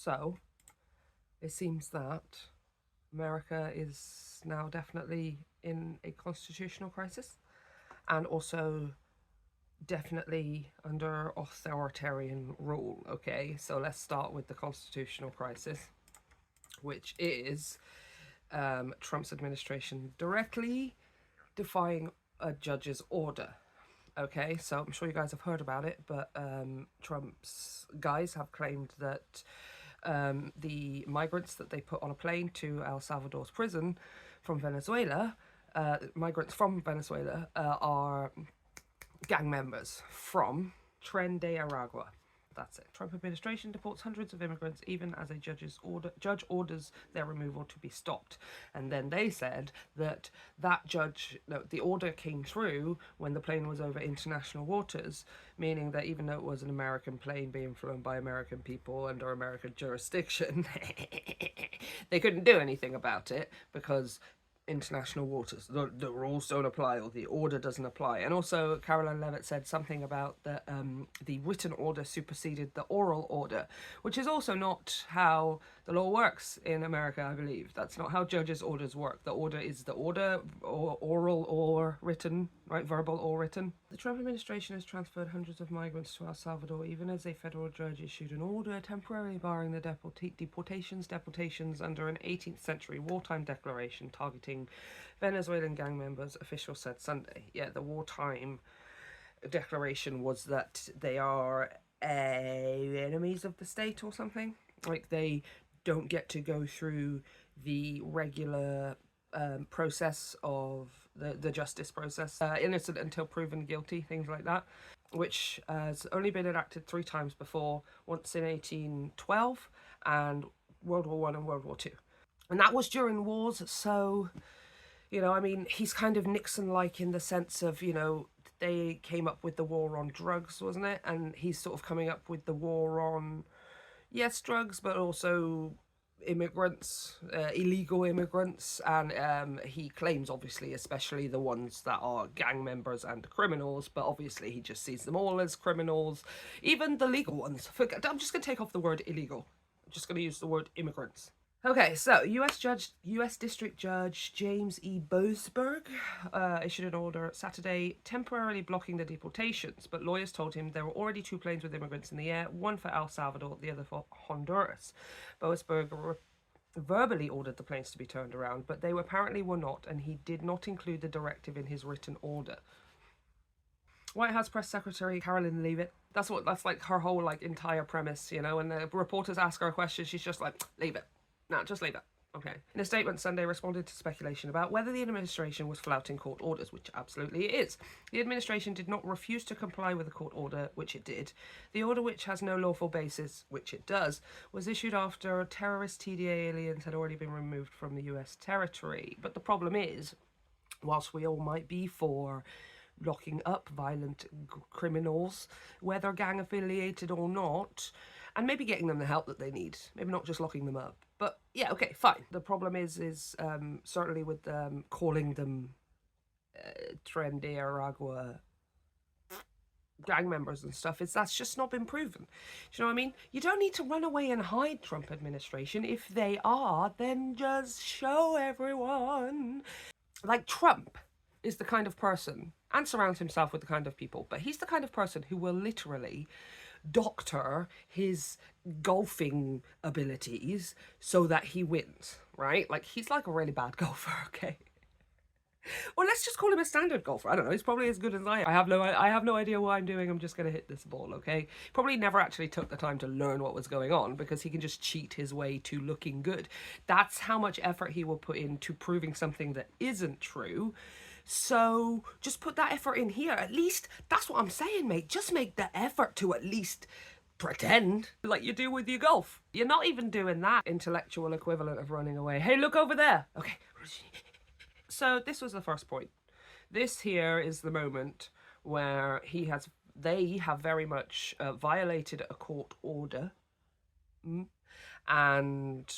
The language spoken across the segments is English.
So it seems that America is now definitely in a constitutional crisis, and also definitely under authoritarian rule. Okay, so let's start with the constitutional crisis, which is Trump's administration directly defying a judge's order. Okay, so I'm sure you guys have heard about it, but Trump's guys have claimed that the migrants that they put on a plane to El Salvador's prison from Venezuela, migrants from Venezuela, are gang members from Tren de Aragua. That's it. Trump administration deports hundreds of immigrants even as a judge orders their removal to be stopped. And then they said that the order came through when the plane was over international waters, meaning that even though it was an American plane being flown by American people under American jurisdiction, they couldn't do anything about it because international waters, the rules don't apply, or the order doesn't apply. And also Caroline Levitt said something about that the written order superseded the oral order, which is also not how the law works in America. I believe that's not how judges' orders work. The order is the order, or oral or written, right? Verbal or written. The Trump administration has transferred hundreds of migrants to El Salvador, even as a federal judge issued an order temporarily barring the deportations under an 18th century wartime declaration targeting Venezuelan gang members, officials said Sunday. Yeah, the wartime declaration was that they are enemies of the state or something. Like, they don't get to go through the regular process of the justice process, innocent until proven guilty, things like that, which has only been enacted 3 times before, once in 1812 and World War I and World War II. And that was during wars, so, you know, I mean, he's kind of Nixon-like in the sense of, you know, they came up with the war on drugs, wasn't it? And he's sort of coming up with the war on, yes, drugs, but also immigrants, illegal immigrants, and he claims, obviously, especially the ones that are gang members and criminals, but obviously he just sees them all as criminals, even the legal ones. I'm just going to take off the word illegal. I'm just going to use the word immigrants. Okay, so U.S. District Judge James E. Boasberg issued an order Saturday temporarily blocking the deportations, but lawyers told him there were already 2 planes with immigrants in the air, one for El Salvador, the other for Honduras. Boasberg verbally ordered the planes to be turned around, but they apparently were not, and he did not include the directive in his written order. White House Press Secretary Caroline Leavitt, that's like her whole entire premise, you know, and the reporters ask her a question, she's just like, leave it. No, just leave it. Okay. In a statement Sunday, responded to speculation about whether the administration was flouting court orders, which absolutely it is. The administration did not refuse to comply with the court order, which it did. The order, which has no lawful basis, which it does, was issued after terrorist TDA aliens had already been removed from the US territory. But the problem is, whilst we all might be for locking up violent criminals, whether gang affiliated or not, and maybe getting them the help that they need, maybe not just locking them up. But yeah, okay, fine. The problem is certainly with calling them Tren de Aragua gang members and stuff, that's just not been proven. Do you know what I mean? You don't need to run away and hide, Trump administration. If they are, then just show everyone. Like, Trump is the kind of person, and surrounds himself with the kind of people, but he's the kind of person who will literally doctor his golfing abilities so that he wins, right? Like, he's like a really bad golfer, okay? Or let's just call him a standard golfer. I don't know, he's probably as good as I am. I have no idea what I'm doing, I'm just going to hit this ball, okay? Probably never actually took the time to learn what was going on, because he can just cheat his way to looking good. That's how much effort he will put into proving something that isn't true. So just put that effort in here. At least, that's what I'm saying, mate. Just make the effort to at least pretend, like you do with your golf. You're not even doing that intellectual equivalent of running away. Hey, look over there. Okay. So this was the first point. This here is the moment where they have very much violated a court order. And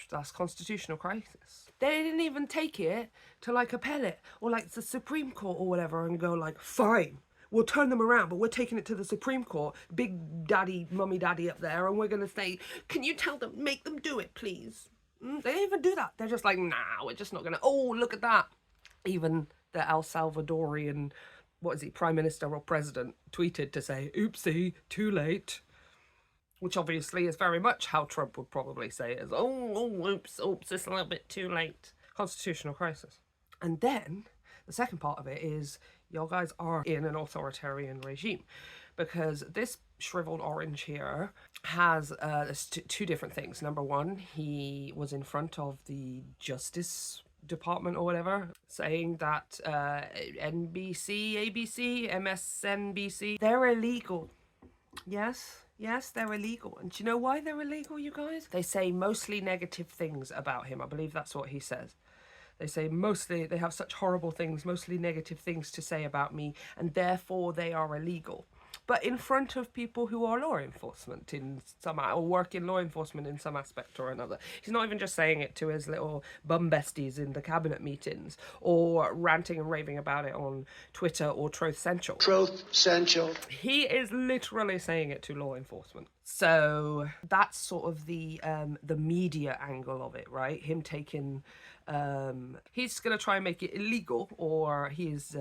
that's constitutional crisis. They didn't even take it to like appellate or like the Supreme Court or whatever and go like, fine, we'll turn them around, but we're taking it to the Supreme Court, big daddy, mummy daddy up there, and we're going to say, can you tell them, make them do it, please? They don't even do that. They're just like, nah, we're just not going to, oh, look at that. Even the El Salvadorian, what is he, prime minister or president, tweeted to say, oopsie, too late. Which obviously is very much how Trump would probably say it, is, oops, it's a little bit too late. Constitutional crisis. And then the second part of it is, y'all guys are in an authoritarian regime, because this shriveled orange here has two different things. Number one, he was in front of the Justice Department or whatever, saying that NBC, ABC, MSNBC, they're illegal. Yes, they're illegal. And do you know why they're illegal, you guys? They say mostly negative things about him. I believe that's what he says. They say mostly, they have such horrible things, mostly negative things to say about me, and therefore they are illegal. But in front of people who are law enforcement in some, or work in law enforcement in some aspect or another. He's not even just saying it to his little bum besties in the cabinet meetings, or ranting and raving about it on Twitter or Truth Central. Truth Central. He is literally saying it to law enforcement. So that's sort of the media angle of it, right? Him taking, he's going to try and make it illegal, or he's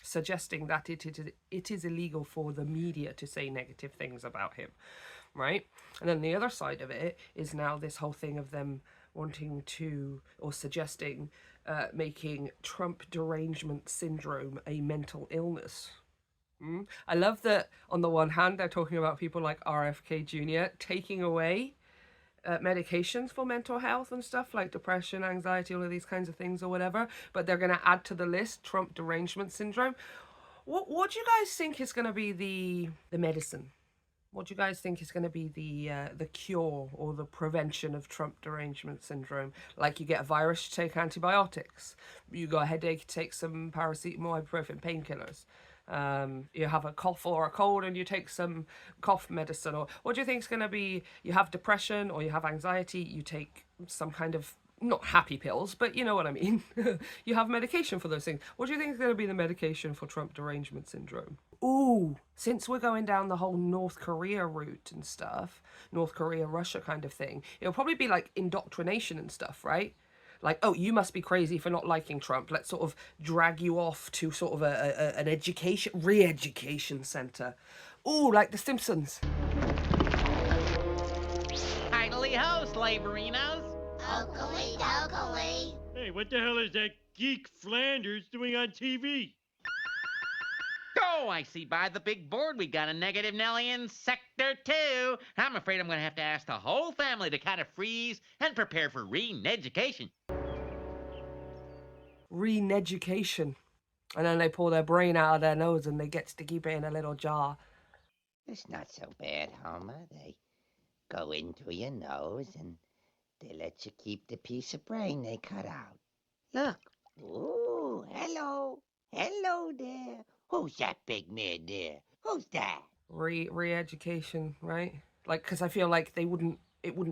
suggesting that it is illegal for the media to say negative things about him, right? And then the other side of it is now this whole thing of them wanting to, or suggesting, making Trump derangement syndrome a mental illness. I love that on the one hand they're talking about people like RFK Jr. taking away medications for mental health and stuff like depression, anxiety, all of these kinds of things or whatever, but they're going to add to the list Trump derangement syndrome. What do you guys think is going to be the medicine? What do you guys think is going to be the cure or the prevention of Trump derangement syndrome? Like, you get a virus, you take antibiotics. You got a headache, you take some paracetamol, ibuprofen, painkillers. You have a cough or a cold and you take some cough medicine. Or what do you think is going to be, you have depression or you have anxiety, you take some kind of, not happy pills, but you know what I mean. You have medication for those things. What do you think is going to be the medication for Trump derangement syndrome? Ooh, since we're going down the whole North Korea route and stuff, North Korea, Russia kind of thing, it'll probably be like indoctrination and stuff, right? Like, oh, you must be crazy for not liking Trump. Let's sort of drag you off to sort of an education, re-education center. Ooh, like The Simpsons. Idly ho, slaverinos. Oakley dokley. Hey, what the hell is that geek Flanders doing on TV? Oh, I see by the big board we got a negative Nelly in Sector 2. I'm afraid I'm going to have to ask the whole family to kind of freeze and prepare for re-education. Re-education. And then they pull their brain out of their nose and they get to keep it in a little jar. It's not so bad, Homer. They go into your nose and they let you keep the piece of brain they cut out. Look. Ooh, hello. Hello there. Who's that big man there? Who's that? Re-education, right? Like, because I feel like it wouldn't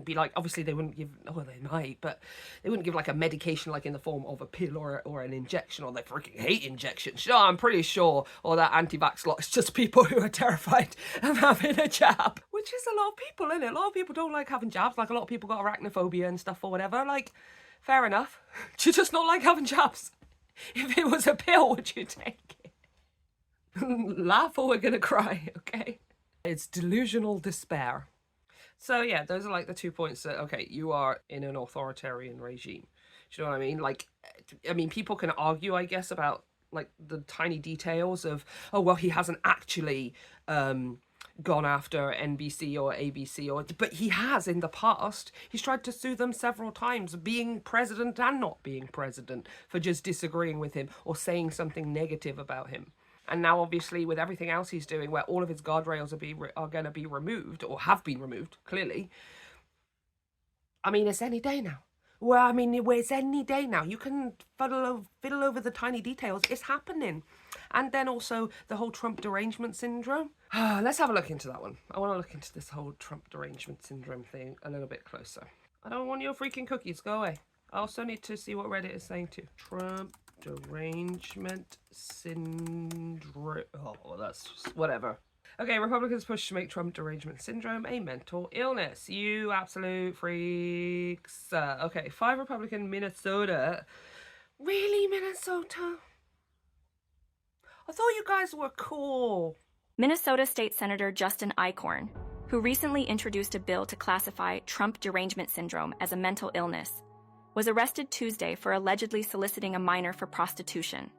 be like, obviously they wouldn't give, oh, they might, but they wouldn't give like a medication like in the form of a pill or an injection, or they freaking hate injections. No, I'm pretty sure all that anti-vax lot is just people who are terrified of having a jab, which is a lot of people, isn't it? A lot of people don't like having jabs, like a lot of people got arachnophobia and stuff or whatever. Like, fair enough. Do you just not like having jabs? If it was a pill, would you take it? Laugh or we're gonna cry, okay? It's delusional despair. So yeah, those are like the 2 points that, okay, you are in an authoritarian regime. Do you know what I mean? Like, I mean, people can argue, I guess, about like the tiny details of, oh, well, he hasn't actually gone after NBC or ABC, but he has in the past. He's tried to sue them several times, being president and not being president, for just disagreeing with him or saying something negative about him. And now, obviously, with everything else he's doing, where all of his guardrails are going to be removed, or have been removed, clearly. I mean, it's any day now. Well, I mean, it's any day now. You can fiddle over the tiny details. It's happening. And then also the whole Trump derangement syndrome. Let's have a look into that one. I want to look into this whole Trump derangement syndrome thing a little bit closer. I don't want your freaking cookies. Go away. I also need to see what Reddit is saying too. Trump derangement syndrome. Oh, that's just whatever. Okay, Republicans push to make Trump derangement syndrome a mental illness. You absolute freaks. Okay, 5 Republican Minnesota. Really, Minnesota? I thought you guys were cool. Minnesota State Senator Justin Eichorn, who recently introduced a bill to classify Trump derangement syndrome as a mental illness, was arrested Tuesday for allegedly soliciting a minor for prostitution.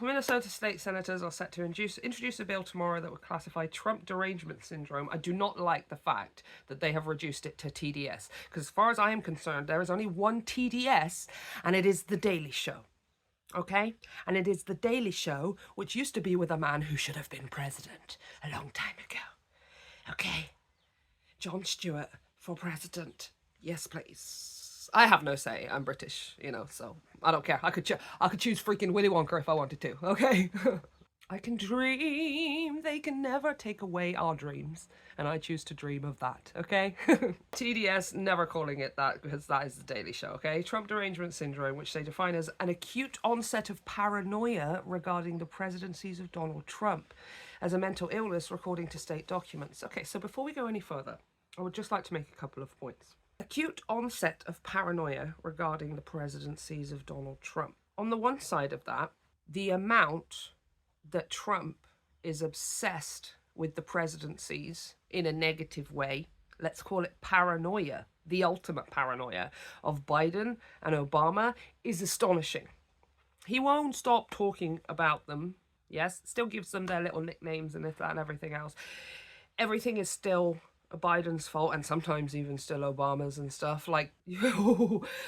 Minnesota state senators are set to introduce a bill tomorrow that would classify Trump derangement syndrome. I do not like the fact that they have reduced it to TDS, because as far as I am concerned, there is only one TDS, and it is The Daily Show. Okay? And it is The Daily Show, which used to be with a man who should have been president a long time ago. Okay? Jon Stewart for president. Yes, please. I have no say. I'm British, so I don't care. I could choose freaking Willy Wonka if I wanted to, okay? I can dream. They can never take away our dreams. And I choose to dream of that, okay? TDS, never calling it that, because that is The Daily Show, okay? Trump derangement syndrome, which they define as an acute onset of paranoia regarding the presidencies of Donald Trump as a mental illness, according to state documents. Okay, so before we go any further, I would just like to make a couple of points. Acute onset of paranoia regarding the presidencies of Donald Trump. On the one side of that, the amount that Trump is obsessed with the presidencies in a negative way, let's call it paranoia, the ultimate paranoia of Biden and Obama, is astonishing. He won't stop talking about them. Yes, still gives them their little nicknames and this, that, and everything else. Everything is still Biden's fault, and sometimes even still Obama's and stuff. Like,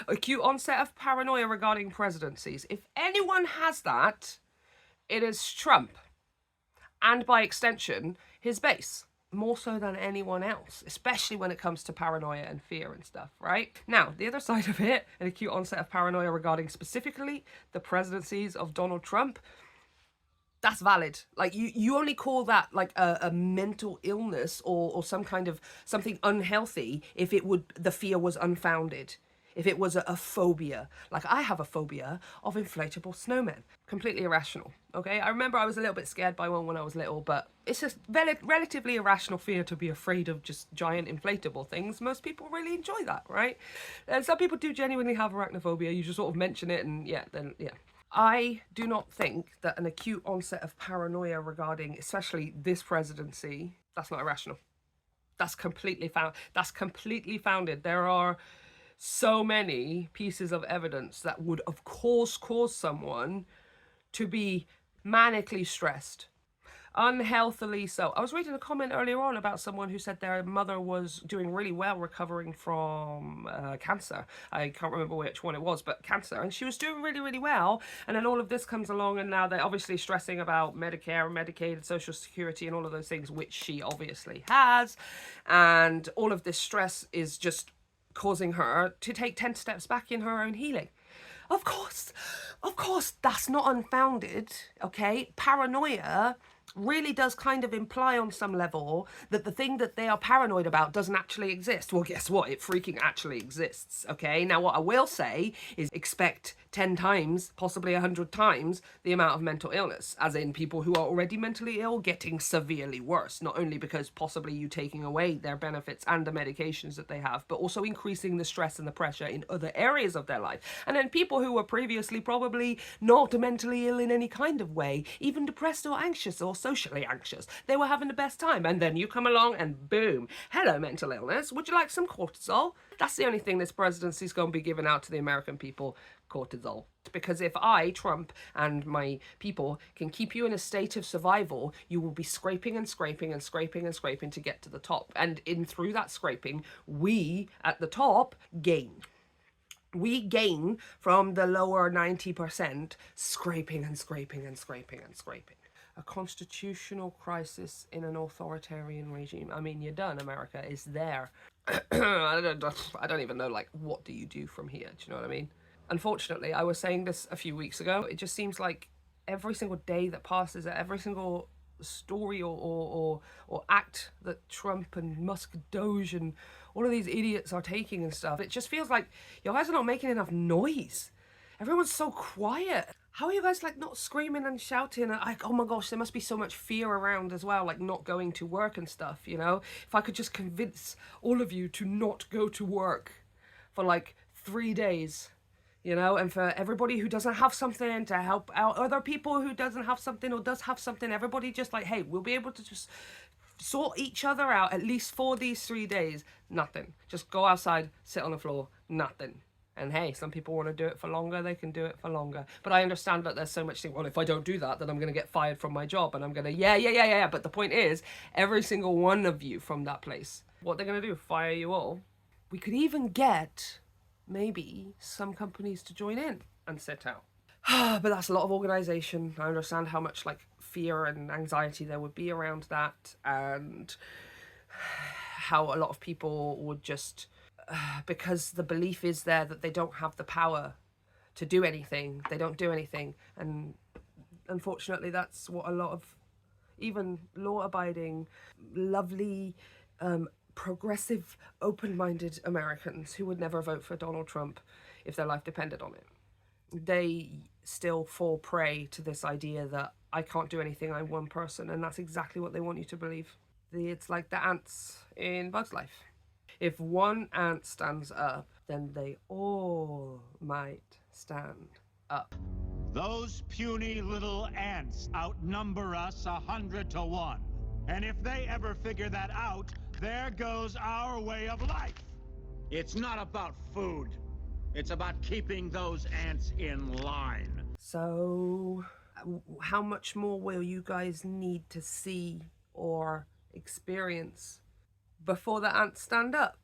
acute onset of paranoia regarding presidencies. If anyone has that, it is Trump. And by extension, his base. More so than anyone else, especially when it comes to paranoia and fear and stuff, right? Now, the other side of it, an acute onset of paranoia regarding specifically the presidencies of Donald Trump, that's valid. Like, you only call that like a mental illness or some kind of something unhealthy if the fear was unfounded. If it was a phobia. Like, I have a phobia of inflatable snowmen. Completely irrational, okay? I remember I was a little bit scared by one when I was little, but it's a relatively irrational fear to be afraid of just giant inflatable things. Most people really enjoy that, right? And some people do genuinely have arachnophobia. You just sort of mention it and yeah. I do not think that an acute onset of paranoia regarding, especially this presidency, that's not irrational. That's completely founded. There are so many pieces of evidence that would, of course, cause someone to be manically stressed. Unhealthily so. I was reading a comment earlier on about someone who said their mother was doing really well recovering from cancer. I can't remember which one it was, but cancer. And she was doing really, really well. And then all of this comes along, and now they're obviously stressing about Medicare and Medicaid and Social Security and all of those things, which she obviously has. And all of this stress is just causing her to take 10 steps back in her own healing. Of course, that's not unfounded, okay? Paranoia really does kind of imply on some level that the thing that they are paranoid about doesn't actually exist. Well, guess what? It freaking actually exists, okay? Now, what I will say is expect 10 times, possibly 100 times, the amount of mental illness, as in people who are already mentally ill getting severely worse, not only because possibly you taking away their benefits and the medications that they have, but also increasing the stress and the pressure in other areas of their life. And then people who were previously probably not mentally ill in any kind of way, even depressed or anxious or socially anxious, they were having the best time. And then you come along and boom, hello mental illness, would you like some cortisol? That's the only thing this presidency is going to be giving out to the American people, cortisol. Because if I, Trump, and my people can keep you in a state of survival, you will be scraping and scraping and scraping and scraping to get to the top. And through that scraping, we at the top gain. We gain from the lower 90% scraping and scraping and scraping and scraping. A constitutional crisis in an authoritarian regime. I mean, you're done, America. It's there. I don't even know, like, what do you do from here? Do you know what I mean? Unfortunately, I was saying this a few weeks ago. It just seems like every single day that passes, every single story or act that Trump and Musk, Doge, and all of these idiots are taking and stuff, it just feels like you guys are not making enough noise. everyone's so quiet. How are you guys like not screaming and shouting? And like, oh my gosh, there must be so much fear around as well, like not going to work and stuff, you know? If I could just convince all of you to not go to work for like 3 days, you know, and for everybody who doesn't have something to help out other people who doesn't have something or does have something, everybody just like, hey, we'll be able to just sort each other out at least for these 3 days. Nothing. Just go outside, sit on the floor, nothing. And hey, some people want to do it for longer, they can do it for longer. But I understand that there's so much thing, well, if I don't do that, then I'm going to get fired from my job. And I'm going to, yeah. But the point is, every single one of you from that place, what they're going to do, fire you all. We could even get maybe some companies to join in and sit out. But that's a lot of organisation. I understand how much like fear and anxiety there would be around that, and how a lot of people would just, because the belief is there that they don't have the power to do anything, they don't do anything. And unfortunately, that's what a lot of even law-abiding, lovely, progressive, open-minded Americans who would never vote for Donald Trump if their life depended on it, they still fall prey to this idea that I can't do anything, I'm one person. And that's exactly what they want you to believe. It's like the ants in Bug's Life. If one ant stands up, then they all might stand up. Those puny little ants outnumber us 100 to 1. And if they ever figure that out, there goes our way of life. It's not about food. It's about keeping those ants in line. So, how much more will you guys need to see or experience before the ants stand up?